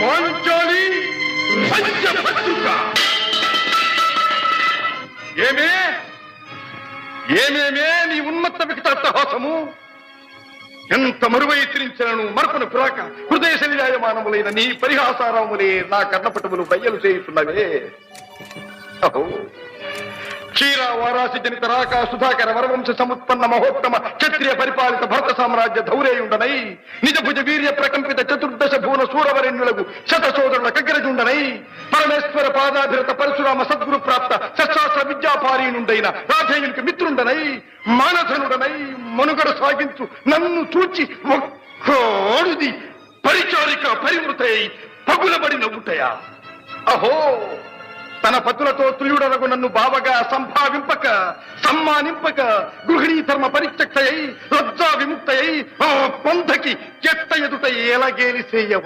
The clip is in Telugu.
పాంచాలి పంచభద్రుక. ఏమేమే నీ ఉన్మత్త వికటాట్టహాసము! ఎంత మరువై తిరించను మరపున పురాక హృదయ శరీరాయమానములైన నీ పరిహాసారములే నా కర్ణపటములు బయ్యలు చేయుతున్నవే. అహో, క్షీర వారాసి జనిత రాక సుధాకర వరవంశ సముత్పన్న మహోత్తమ క్షత్రియ పరిపాలిత భరత సామ్రాజ్య ధౌరేయుండనై నిజ భుజ వీర్య ప్రకంపిత చతుర్దశ భువన సూరవరెణ్యులకు శత సోదరుల కగ్గరజుండనై పరమేశ్వర పాదాభిరత పరశురామ సద్గురు ప్రాప్త శస్త్రాస్త్ర విద్యాపారీనుండైన రాధేయునికి మిత్రుండనై మానధనుడనై మనుగడ సాగించు నన్ను చూచి ఒక్కోడుది పరిచారిక పరివృతై పగులబడి నవ్వుటయా? అహో, తన పతులతో తుల్యుడనగు నన్ను బావగా సంభావింపక సమ్మానింపక గృహిణీ ధర్మ పరిత్యక్తయై లజ్జా విముక్తయై ఆ పొందకి చెత్త ఎదుట ఎలగేలి చేయవ.